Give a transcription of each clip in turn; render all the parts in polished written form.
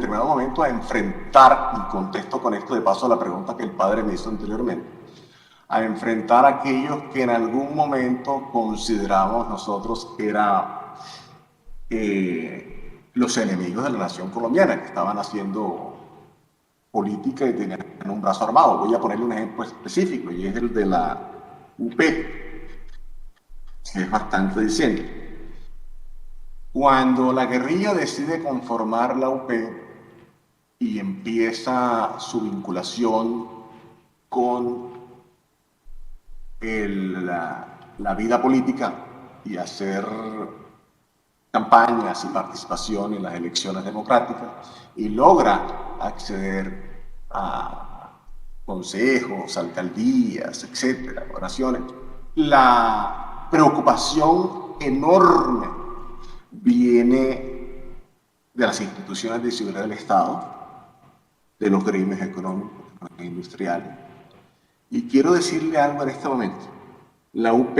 determinado momento a enfrentar, y contesto con esto de paso a la pregunta que el padre me hizo anteriormente, a enfrentar a aquellos que en algún momento consideramos nosotros que eran los enemigos de la nación colombiana, que estaban haciendo política y tenían un brazo armado. Voy a ponerle un ejemplo específico, y es el de la UP, que es bastante diciente. Cuando la guerrilla decide conformar la UP y empieza su vinculación con la vida política y hacer campañas y participación en las elecciones democráticas, y logra acceder a consejos, alcaldías, etcétera, gobernaciones, la preocupación enorme viene de las instituciones de seguridad del Estado, de los gremios económicos, industriales. Y quiero decirle algo en este momento. La UP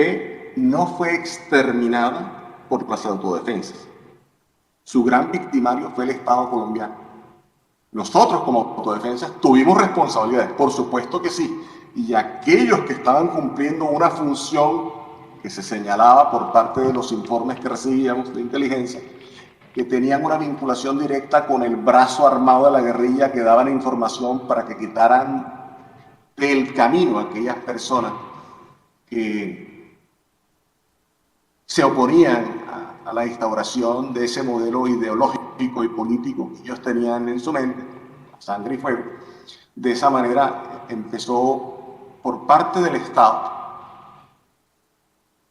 no fue exterminada por las autodefensas. Su gran victimario fue el Estado colombiano. Nosotros como autodefensas tuvimos responsabilidades, por supuesto que sí, y aquellos que estaban cumpliendo una función que se señalaba por parte de los informes que recibíamos de inteligencia, que tenían una vinculación directa con el brazo armado de la guerrilla, que daban información para que quitaran del camino a aquellas personas que se oponían a la instauración de ese modelo ideológico y político que ellos tenían en su mente, sangre y fuego. De esa manera empezó por parte del Estado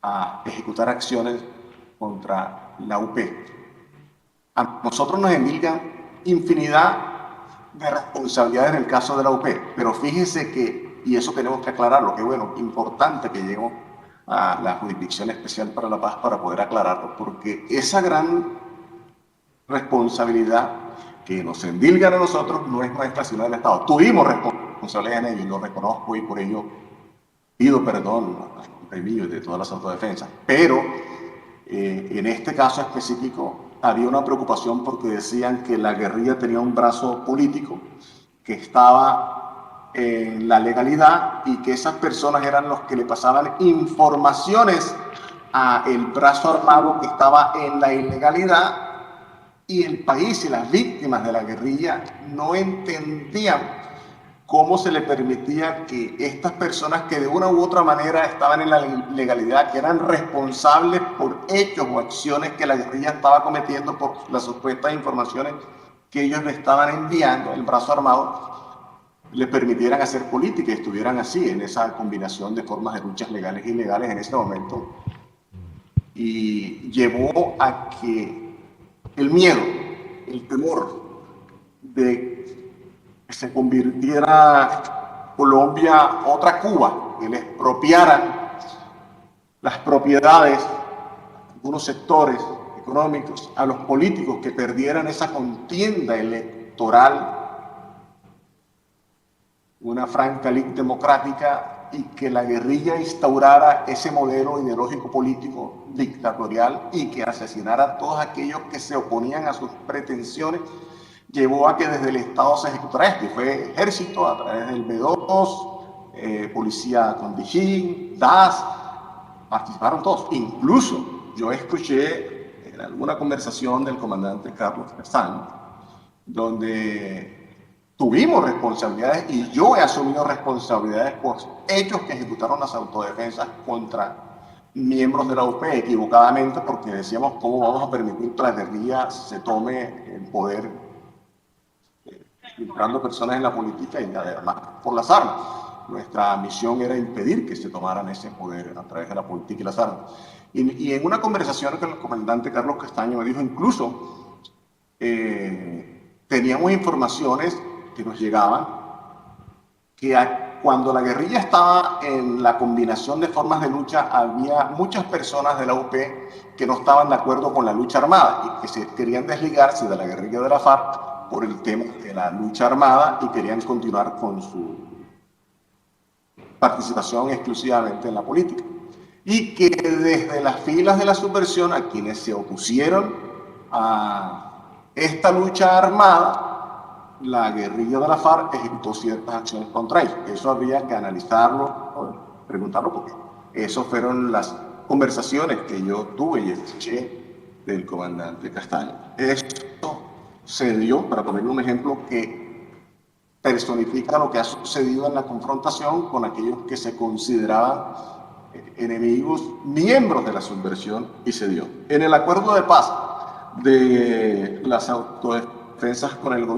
a ejecutar acciones contra la UP. A nosotros nos endilgan infinidad de responsabilidades en el caso de la UP, pero fíjense que, y eso tenemos que aclararlo, que bueno, importante que lleguemos a la Jurisdicción Especial para la Paz para poder aclararlo, porque esa gran responsabilidad que nos endilgan a nosotros no es nuestra, sino del Estado. Tuvimos responsabilidad en ello, y lo reconozco, y por ello pido perdón de mí y de todas las autodefensas, pero en este caso específico había una preocupación porque decían que la guerrilla tenía un brazo político que estaba en la legalidad y que esas personas eran los que le pasaban informaciones a el brazo armado que estaba en la ilegalidad, y el país y las víctimas de la guerrilla no entendían cómo se le permitía que estas personas que de una u otra manera estaban en la legalidad, que eran responsables por hechos o acciones que la guerrilla estaba cometiendo por las supuestas informaciones que ellos le estaban enviando, el brazo armado, le permitieran hacer política y estuvieran así, en esa combinación de formas de luchas legales e ilegales en ese momento. Y llevó a que el miedo, el temor de que se convirtiera Colombia otra Cuba, que le expropiaran las propiedades de algunos sectores económicos a los políticos, que perdieran esa contienda electoral, una franca ley democrática, y que la guerrilla instaurara ese modelo ideológico político dictatorial y que asesinara a todos aquellos que se oponían a sus pretensiones, llevó a que desde el Estado se ejecutara esto. Y fue ejército a través del B2, policía con Dijín, DAS, participaron todos. Incluso yo escuché en alguna conversación del comandante Carlos Castaño, donde tuvimos responsabilidades, y yo he asumido responsabilidades por hechos que ejecutaron las autodefensas contra miembros de la UP, equivocadamente, porque decíamos cómo vamos a permitir que la guerrilla se tome el poder infiltrando personas en la política y además por las armas. Nuestra misión era impedir que se tomaran ese poder a través de la política y las armas. Y en una conversación con el comandante Carlos Castaño me dijo, incluso teníamos informaciones que nos llegaban que cuando la guerrilla estaba en la combinación de formas de lucha, había muchas personas de la UP que no estaban de acuerdo con la lucha armada y que se querían desligarse de la guerrilla de la FARC por el tema de la lucha armada, y querían continuar con su participación exclusivamente en la política. Y que desde las filas de la subversión, a quienes se opusieron a esta lucha armada, la guerrilla de la FARC ejecutó ciertas acciones contra ellos. Eso habría que analizarlo, preguntarlo, porque esas fueron las conversaciones que yo tuve y escuché del comandante Castaño. Esto se dio, para poner un ejemplo, que personifica lo que ha sucedido en la confrontación con aquellos que se consideraban enemigos, miembros de la subversión, y se dio. En el acuerdo de paz de las autodefensas con el gobierno,